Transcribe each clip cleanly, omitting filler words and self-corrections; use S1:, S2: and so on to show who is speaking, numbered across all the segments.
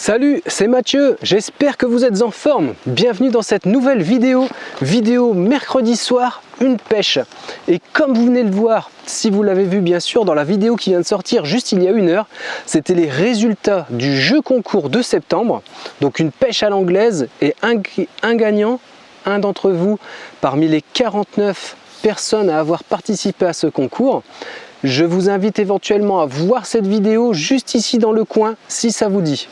S1: Salut, c'est Mathieu, j'espère que vous êtes en forme. Bienvenue dans cette nouvelle vidéo mercredi soir, une pêche. Et comme vous venez de le voir, si vous l'avez vu bien sûr dans la vidéo qui vient de sortir juste il y a une heure, c'était les résultats du jeu concours de septembre. Donc une pêche à l'anglaise et un gagnant, un d'entre vous parmi les 49 personnes à avoir participé à ce concours. Je vous invite éventuellement à voir cette vidéo juste ici dans le coin si ça vous dit.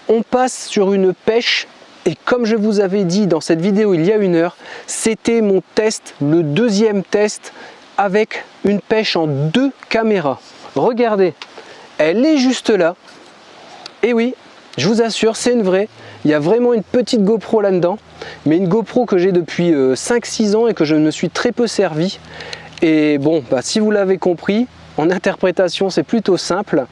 S1: On passe sur une pêche et comme je vous avais dit dans cette vidéo il y a une heure, c'était mon test, le deuxième test avec une pêche en 2 caméras. Regardez, elle est juste là. Et oui, je vous assure, c'est une vraie. Il y a vraiment une petite GoPro là-dedans, mais une GoPro que j'ai depuis 5-6 ans et que je me suis très peu servi. Et bon, si vous l'avez compris, en interprétation c'est plutôt simple.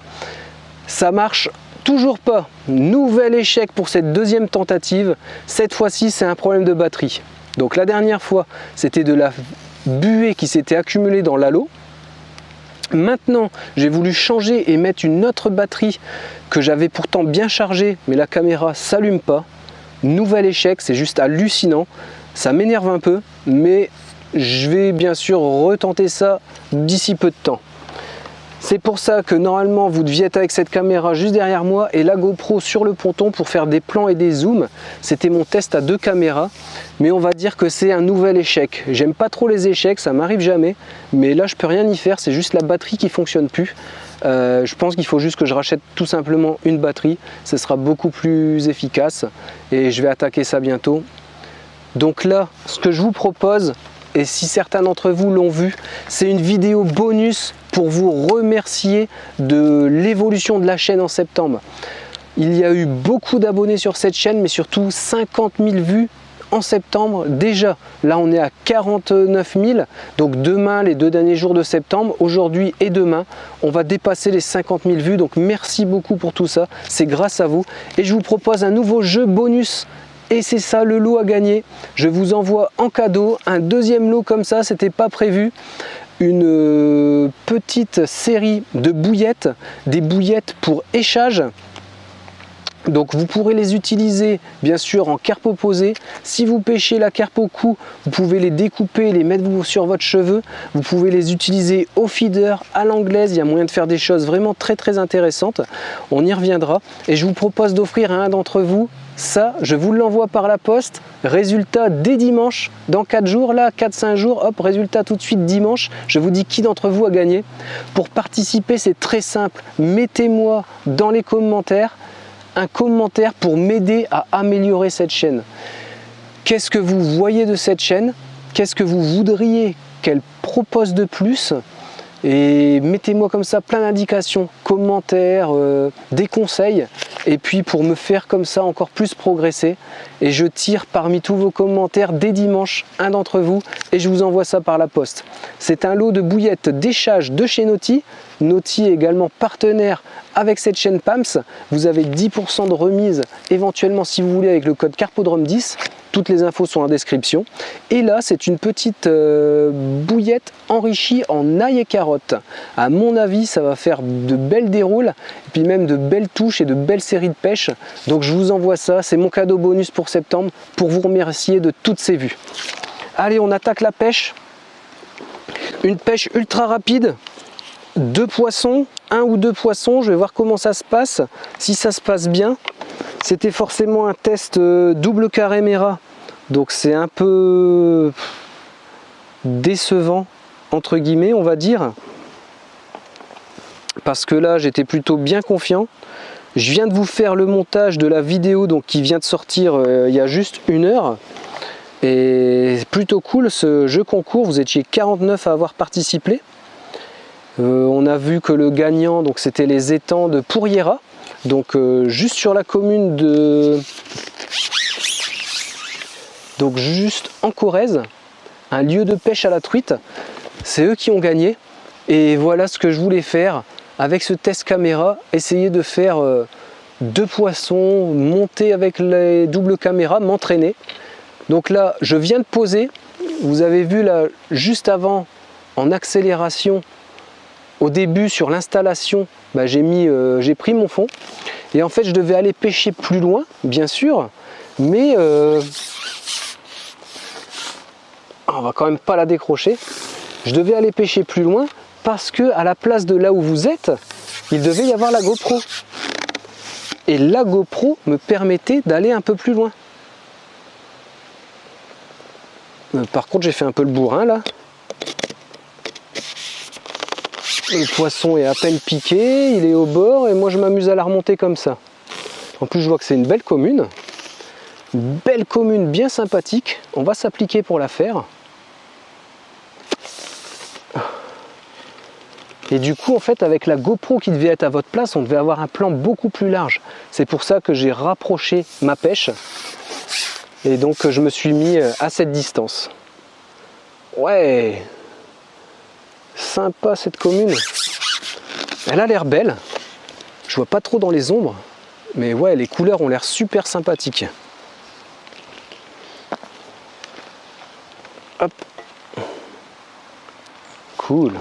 S1: Ça marche toujours pas. Nouvel échec pour cette deuxième tentative. Cette fois-ci, c'est un problème de batterie. Donc la dernière fois, c'était de la buée qui s'était accumulée dans l'halo. Maintenant, j'ai voulu changer et mettre une autre batterie que j'avais pourtant bien chargée, mais la caméra s'allume pas. Nouvel échec, c'est juste hallucinant. Ça m'énerve un peu, mais je vais bien sûr retenter ça d'ici peu de temps. C'est pour ça que normalement vous deviez être avec cette caméra juste derrière moi et la GoPro sur le ponton pour faire des plans et des zooms. C'était mon test à 2 caméras, mais on va dire que c'est un nouvel échec. J'aime pas trop les échecs, ça m'arrive jamais, mais là je peux rien y faire, c'est juste la batterie qui fonctionne plus. Je pense qu'il faut juste que je rachète tout simplement une batterie, ce sera beaucoup plus efficace et je vais attaquer ça bientôt. Donc là, ce que je vous propose, et si certains d'entre vous l'ont vu, c'est une vidéo bonus pour vous remercier de l'évolution de la chaîne en septembre. Il y a eu beaucoup d'abonnés sur cette chaîne, mais surtout 50 000 vues en septembre déjà. Là on est à 49 000, donc demain, les 2 derniers jours de septembre, aujourd'hui et demain, on va dépasser les 50 000 vues. Donc merci beaucoup pour tout ça, c'est grâce à vous. Et je vous propose un nouveau jeu bonus. Et c'est ça le lot à gagner. Je vous envoie en cadeau un deuxième lot comme ça, c'était pas prévu. Une petite série de bouillettes, des bouillettes pour échage. Donc vous pourrez les utiliser bien sûr en carpe opposée. Si vous pêchez la carpe au cou, vous pouvez les découper et les mettre sur votre cheveu. Vous pouvez les utiliser au feeder, à l'anglaise. Il y a moyen de faire des choses vraiment très intéressantes. On y reviendra. Et je vous propose d'offrir à un d'entre vous ça, je vous l'envoie par la poste. Résultat dès dimanche, dans 4 jours, là, 4-5 jours, hop, résultat tout de suite dimanche. Je vous dis qui d'entre vous a gagné. Pour participer, c'est très simple. Mettez-moi dans les commentaires un commentaire pour m'aider à améliorer cette chaîne. Qu'est-ce que vous voyez de cette chaîne? Qu'est-ce que vous voudriez qu'elle propose de plus? Et mettez-moi comme ça plein d'indications, commentaires, des conseils, et puis pour me faire comme ça encore plus progresser. Et je tire parmi tous vos commentaires dès dimanche un d'entre vous et je vous envoie ça par la poste. C'est un lot de bouillettes d'échage de chez Naughty. Naughty est également partenaire avec cette chaîne PAMS. Vous avez 10% de remise éventuellement si vous voulez avec le code CarpoDrome10. Toutes les infos sont en description. Et là, c'est une petite bouillette enrichie en ail et carottes. À mon avis, ça va faire de belles déroules, et puis même de belles touches et de belles séries de pêche. Donc je vous envoie ça, c'est mon cadeau bonus pour septembre, pour vous remercier de toutes ces vues. Allez, on attaque la pêche. Une pêche ultra rapide. 2 poissons, 1 ou 2 poissons, je vais voir comment ça se passe, si ça se passe bien. C'était forcément un test double caméra, donc c'est un peu décevant entre guillemets on va dire, parce que là j'étais plutôt bien confiant. Je viens de vous faire le montage de la vidéo donc qui vient de sortir il y a juste une heure. Et plutôt cool ce jeu concours, vous étiez 49 à avoir participé. On a vu que le gagnant, donc c'était les étangs de Pourriera, donc juste sur la commune de... Donc juste en Corrèze, un lieu de pêche à la truite. C'est eux qui ont gagné. Et voilà ce que je voulais faire avec ce test caméra, essayer de faire 2 poissons, monter avec les doubles caméras, m'entraîner. Donc là, je viens de poser. Vous avez vu là, juste avant, en accélération, au début sur l'installation, bah, j'ai pris mon fond et en fait je devais aller pêcher plus loin, bien sûr, mais on va quand même pas la décrocher. Je devais aller pêcher plus loin parce que à la place de là où vous êtes, il devait y avoir la GoPro. Et la GoPro me permettait d'aller un peu plus loin. Par contre, j'ai fait un peu le bourrin là. Le poisson est à peine piqué, il est au bord et moi je m'amuse à la remonter comme ça. En plus, je vois que c'est une belle commune. Une belle commune bien sympathique. On va s'appliquer pour la faire. Et du coup, en fait, avec la GoPro qui devait être à votre place, on devait avoir un plan beaucoup plus large. C'est pour ça que j'ai rapproché ma pêche. Et donc, je me suis mis à cette distance. Ouais, sympa cette commune. Elle a l'air belle. Je vois pas trop dans les ombres. Mais ouais, les couleurs ont l'air super sympathiques. Hop. Cool.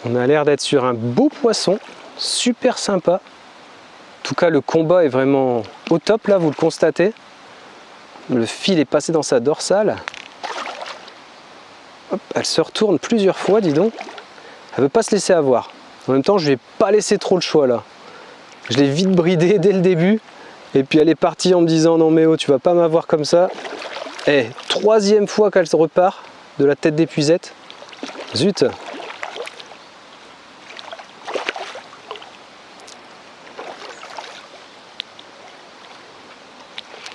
S1: On a l'air d'être sur un beau poisson, super sympa. En tout cas, le combat est vraiment au top là, vous le constatez. Le fil est passé dans sa dorsale. Hop, elle se retourne plusieurs fois, dis donc. Elle ne veut pas se laisser avoir. En même temps, je ne vais pas laisser trop le choix là. Je l'ai vite bridée dès le début. Et puis elle est partie en me disant non mais oh, tu vas pas m'avoir comme ça. Et troisième fois qu'elle se repart de la tête d'épuisette. Zut.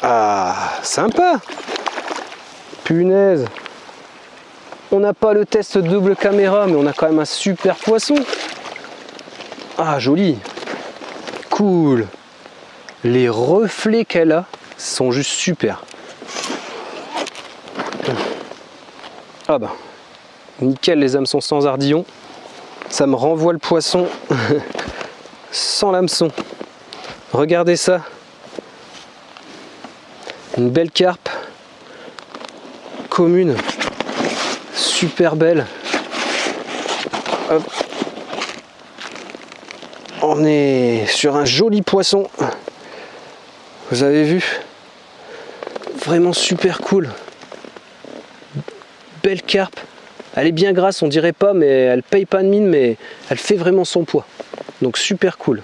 S1: Ah, sympa. Punaise. On n'a pas le test double caméra, mais on a quand même un super poisson. Ah, joli. Cool. Les reflets qu'elle a sont juste super. Ah bah, nickel, les hameçons sans ardillon. Ça me renvoie le poisson sans l'hameçon. Regardez ça. Une belle carpe commune, super belle. Hop. On est sur un joli poisson. Vous avez vu? Vraiment super cool. Belle carpe. Elle est bien grasse, on dirait pas, mais elle paye pas de mine, mais elle fait vraiment son poids. Donc super cool.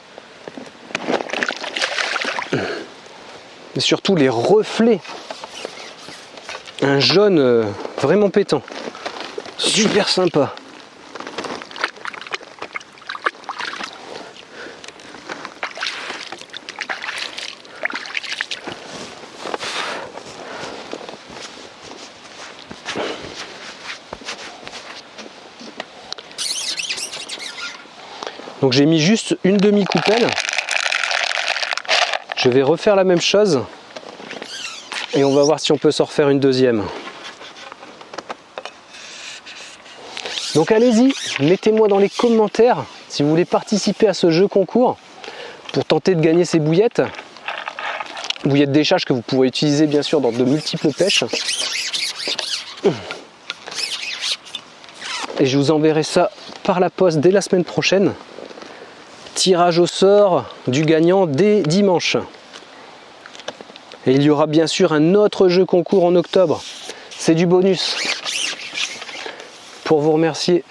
S1: Et surtout les reflets, un jaune vraiment pétant, super sympa. Donc j'ai mis juste une demi-coupelle. Je vais refaire la même chose et on va voir si on peut s'en refaire une deuxième. Donc allez-y, mettez-moi dans les commentaires si vous voulez participer à ce jeu concours pour tenter de gagner ces bouillettes. Bouillettes d'échage que vous pourrez utiliser bien sûr dans de multiples pêches. Et je vous enverrai ça par la poste dès la semaine prochaine. Tirage au sort du gagnant dès dimanche. Et il y aura bien sûr un autre jeu concours en octobre. C'est du bonus. Pour vous remercier.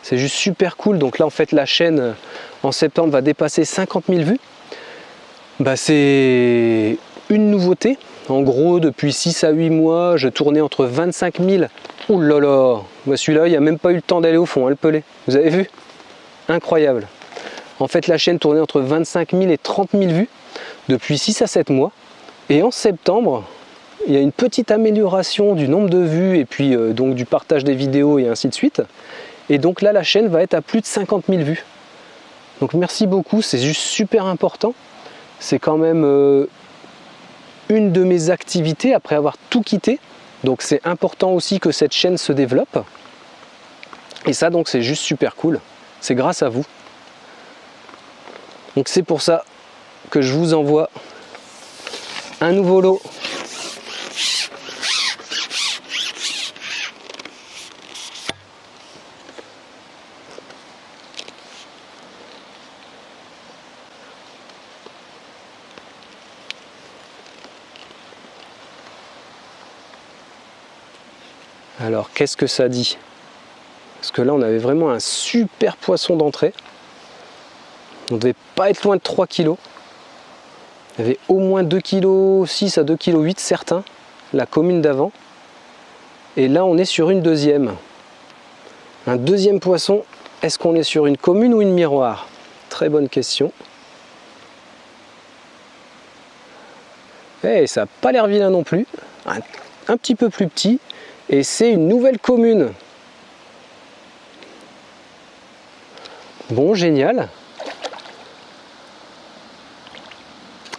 S1: C'est juste super cool. Donc là en fait la chaîne en septembre va dépasser 50 000 vues. Bah, c'est une nouveauté. En gros depuis 6 à 8 mois je tournais entre 25 000. Ouh là là. Bah, celui-là il n'y a même pas eu le temps d'aller au fond, hein, le pelé. Vous avez vu? Incroyable. En fait, la chaîne tournait entre 25 000 et 30 000 vues depuis 6 à 7 mois. Et en septembre, il y a une petite amélioration du nombre de vues et puis donc du partage des vidéos et ainsi de suite. Et donc là, la chaîne va être à plus de 50 000 vues. Donc merci beaucoup, c'est juste super important. C'est quand même une de mes activités après avoir tout quitté. Donc c'est important aussi que cette chaîne se développe. Et ça, donc c'est juste super cool. C'est grâce à vous. Donc c'est pour ça que je vous envoie un nouveau lot. Alors qu'est-ce que ça dit? Parce que là on avait vraiment un super poisson d'entrée. On ne devait pas être loin de 3 kg. Il y avait au moins 2,6 kg à 2,8 kg certains, la commune d'avant. Et là on est sur une deuxième. Un deuxième poisson, est-ce qu'on est sur une commune ou une miroir? Très bonne question. Et ça n'a pas l'air vilain non plus. Un petit peu plus petit. Et c'est une nouvelle commune. Bon, génial.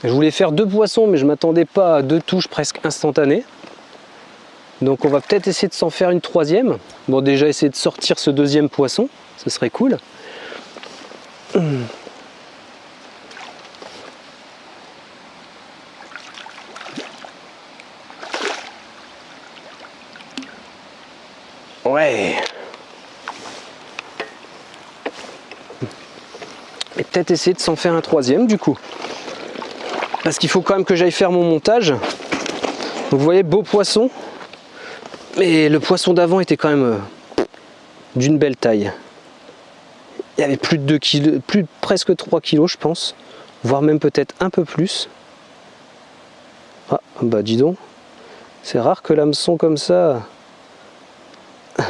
S1: Je voulais faire 2 poissons, mais je ne m'attendais pas à 2 touches presque instantanées. Donc on va peut-être essayer de s'en faire une troisième. Bon, déjà essayer de sortir ce deuxième poisson, ce serait cool. Ouais. Et peut-être essayer de s'en faire un troisième du coup. Parce qu'il faut quand même que j'aille faire mon montage. Donc vous voyez, beau poisson. Mais le poisson d'avant était quand même d'une belle taille. Il y avait plus de 2 kg, presque 3 kg je pense. Voire même peut-être un peu plus. Ah bah dis donc. C'est rare que l'hameçon comme ça,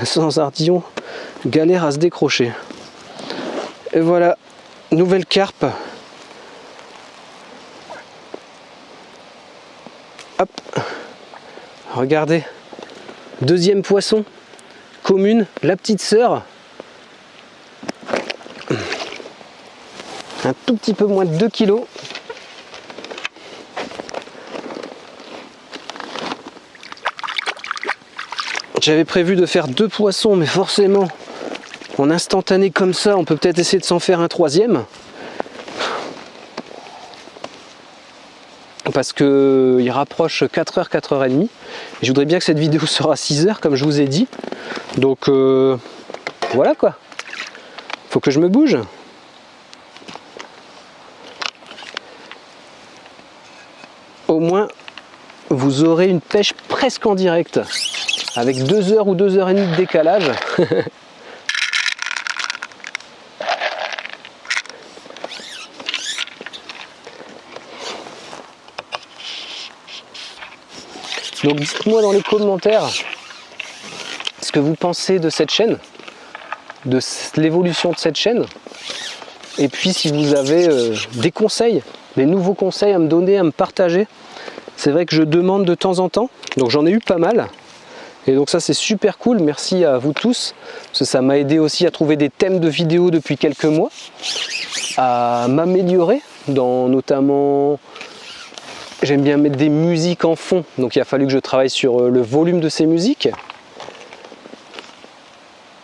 S1: sans ardillon, galère à se décrocher. Et voilà, nouvelle carpe. Hop, regardez, deuxième poisson, commune, la petite sœur. Un tout petit peu moins de 2 kg. J'avais prévu de faire 2 poissons, mais forcément, en instantané comme ça, on peut peut-être essayer de s'en faire un troisième. Parce qu'il rapproche 4h, 4h30. Je voudrais bien que cette vidéo sera à 6h, comme je vous ai dit. Donc, voilà quoi. Faut que je me bouge. Au moins, vous aurez une pêche presque en direct. Avec 2 heures ou 2h30 de décalage. Donc dites-moi dans les commentaires ce que vous pensez de cette chaîne, de l'évolution de cette chaîne. Et puis si vous avez des conseils, des nouveaux conseils à me donner, à me partager. C'est vrai que je demande de temps en temps, donc j'en ai eu pas mal. Et donc ça c'est super cool, merci à vous tous, parce que ça m'a aidé aussi à trouver des thèmes de vidéos depuis quelques mois, à m'améliorer dans notamment, j'aime bien mettre des musiques en fond, donc il a fallu que je travaille sur le volume de ces musiques,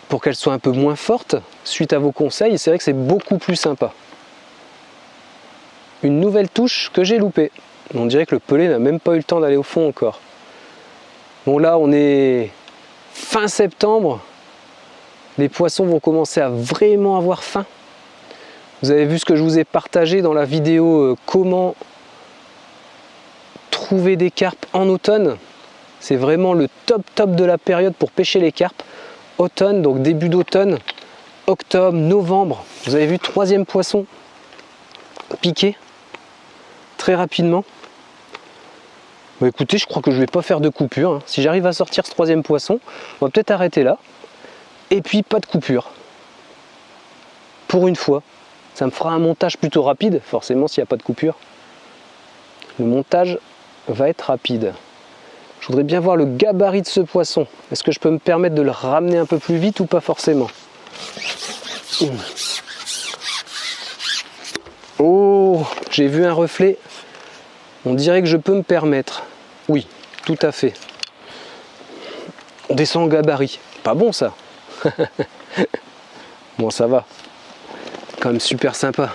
S1: pour qu'elles soient un peu moins fortes, suite à vos conseils, et c'est vrai que c'est beaucoup plus sympa. Une nouvelle touche que j'ai loupée, on dirait que le pelé n'a même pas eu le temps d'aller au fond encore. Bon là on est fin septembre, les poissons vont commencer à vraiment avoir faim. Vous avez vu ce que je vous ai partagé dans la vidéo comment trouver des carpes en automne. C'est vraiment le top de la période pour pêcher les carpes. Automne, donc début d'automne, octobre, novembre. Vous avez vu, troisième poisson piqué très rapidement. Bah écoutez, je crois que je ne vais pas faire de coupure. Hein. Si j'arrive à sortir ce troisième poisson, on va peut-être arrêter là. Et puis pas de coupure. Pour une fois. Ça me fera un montage plutôt rapide, forcément s'il n'y a pas de coupure. Le montage va être rapide. Je voudrais bien voir le gabarit de ce poisson. Est-ce que je peux me permettre de le ramener un peu plus vite ou pas forcément? Oh, j'ai vu un reflet. On dirait que je peux me permettre. Oui, tout à fait. On descend en gabarit. Pas bon ça. Bon, ça va. Quand même super sympa.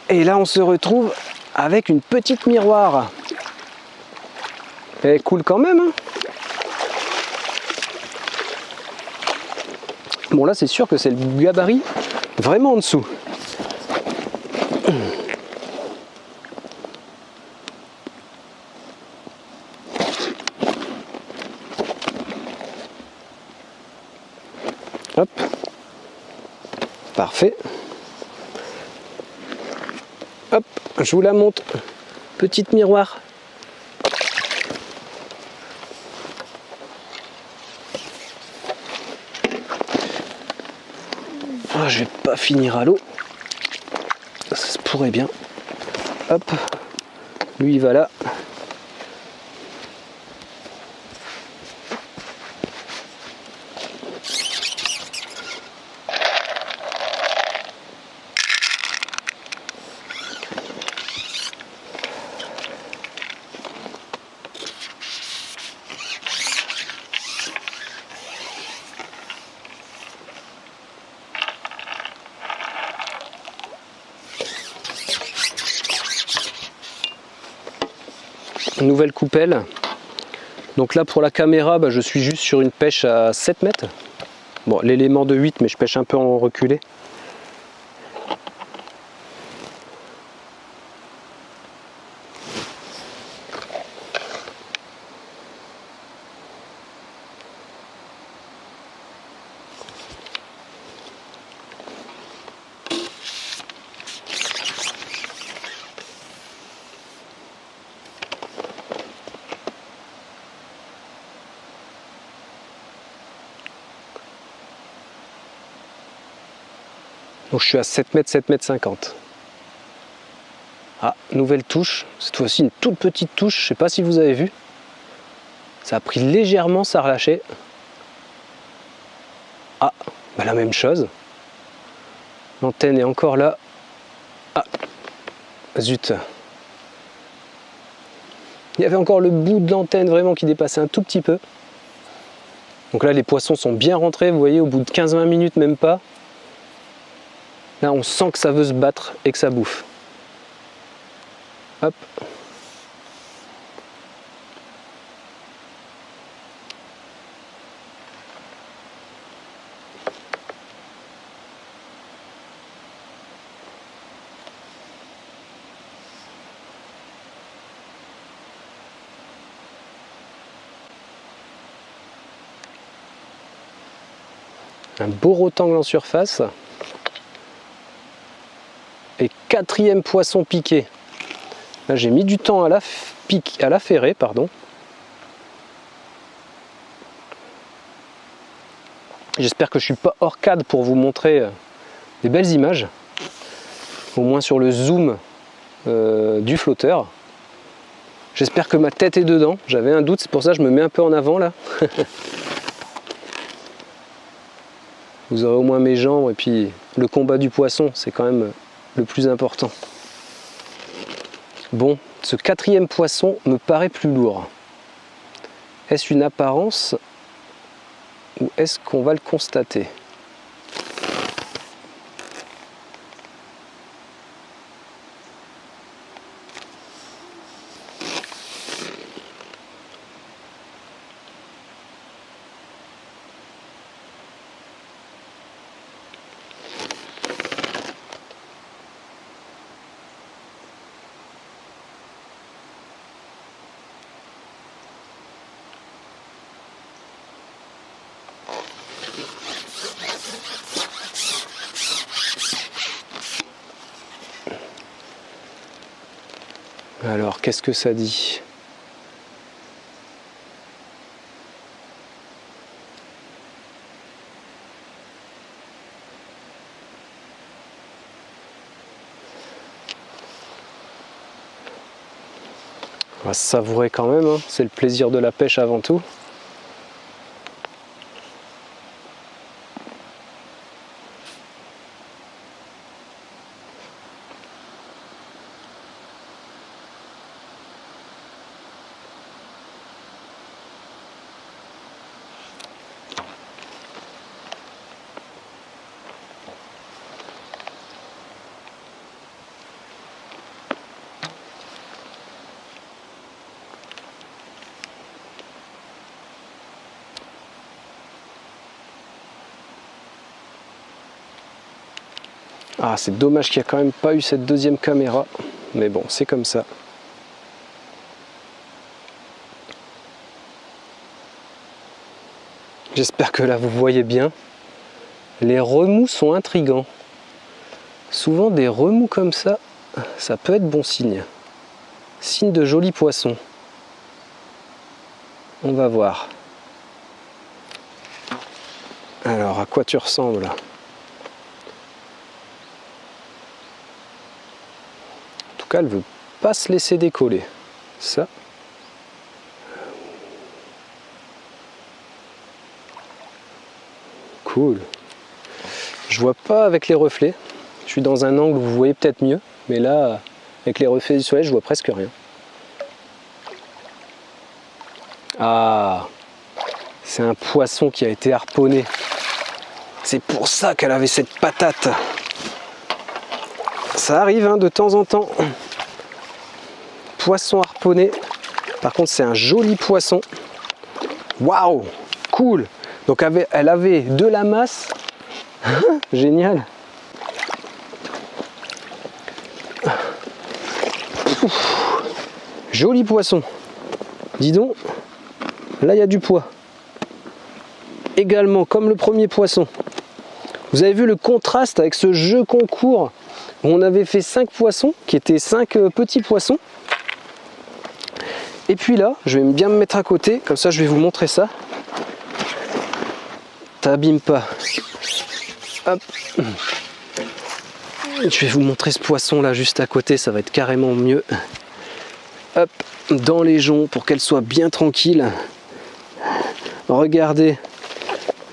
S1: Et là, on se retrouve avec une petite miroir. Elle est cool quand même, hein. Bon, là, c'est sûr que c'est le gabarit vraiment en dessous. Hop. Parfait. Hop, je vous la montre. Petite miroir. Ah, je vais pas finir à l'eau. Ça se pourrait bien. Hop. Lui, il va là. Nouvelle coupelle. Donc là pour la caméra, je suis juste sur une pêche à 7 mètres. Bon, l'élément de 8, mais je pêche un peu en reculé. Donc je suis à 7 mètres, 7 mètres 50. Ah, nouvelle touche. Cette fois-ci une toute petite touche. Je ne sais pas si vous avez vu. Ça a pris légèrement, ça a relâché. Ah, la même chose. L'antenne est encore là. Ah, zut. Il y avait encore le bout de l'antenne vraiment qui dépassait un tout petit peu. Donc là les poissons sont bien rentrés, vous voyez, au bout de 15-20 minutes même pas. Là on sent que ça veut se battre et que ça bouffe. Hop. Un beau rotangle en surface. Et quatrième poisson piqué. Là j'ai mis du temps à la ferrer, pardon. J'espère que je suis pas hors cadre pour vous montrer des belles images. Au moins sur le zoom du flotteur. J'espère que ma tête est dedans. J'avais un doute, c'est pour ça que je me mets un peu en avant là. Vous aurez au moins mes jambes et puis le combat du poisson, c'est quand même le plus important. Bon, ce quatrième poisson me paraît plus lourd. Est-ce une apparence ou est-ce qu'on va le constater ? Alors, qu'est-ce que ça dit ? On va se savourer quand même, hein. C'est le plaisir de la pêche avant tout. Ah, c'est dommage qu'il n'y a quand même pas eu cette deuxième caméra, mais bon, c'est comme ça. J'espère que là vous voyez bien. Les remous sont intrigants. Souvent des remous comme ça, ça peut être bon signe. Signe de jolis poissons. On va voir. Alors, à quoi tu ressembles ? En tout cas, elle veut pas se laisser décoller. Ça. Cool. Je vois pas avec les reflets. Je suis dans un angle où vous voyez peut-être mieux, mais là, avec les reflets du soleil, je vois presque rien. Ah, c'est un poisson qui a été harponné. C'est pour ça qu'elle avait cette patate. Ça arrive hein, de temps en temps. Poisson harponné. Par contre, c'est un joli poisson. Waouh, cool. Donc elle avait de la masse. Génial. Ouf. Joli poisson. Dis donc, là il y a du poids. Également, comme le premier poisson. Vous avez vu le contraste avec ce jeu concours où on avait fait 5 poissons, qui étaient 5 petits poissons. Et puis là, je vais bien me mettre à côté, comme ça je vais vous montrer ça. T'abîmes pas. Hop. Je vais vous montrer ce poisson là juste à côté, ça va être carrément mieux. Hop, dans les joncs pour qu'elle soit bien tranquille. Regardez,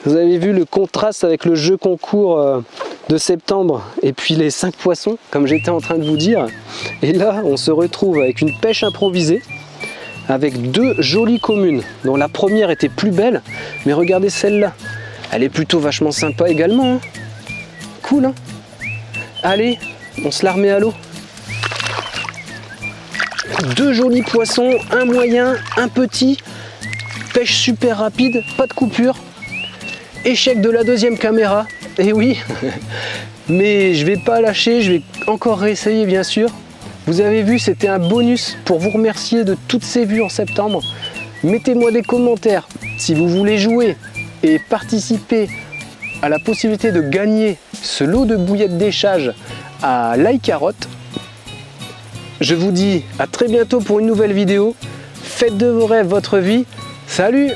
S1: vous avez vu le contraste avec le jeu concours de septembre et puis les 5 poissons, comme j'étais en train de vous dire. Et là, on se retrouve avec une pêche improvisée, avec 2 jolies communes, dont la première était plus belle, mais regardez celle-là. Elle est plutôt vachement sympa également. Hein. Cool, hein. Allez, on se la remet à l'eau. 2 jolis poissons, un moyen, un petit. Pêche super rapide, pas de coupure. Échec de la deuxième caméra. Et oui, mais je vais pas lâcher, je vais encore réessayer bien sûr. Vous avez vu, c'était un bonus pour vous remercier de toutes ces vues en septembre. Mettez-moi des commentaires si vous voulez jouer et participer à la possibilité de gagner ce lot de bouillettes d'échage à l'ail carotte. Je vous dis à très bientôt pour une nouvelle vidéo. Faites de vos rêves votre vie. Salut!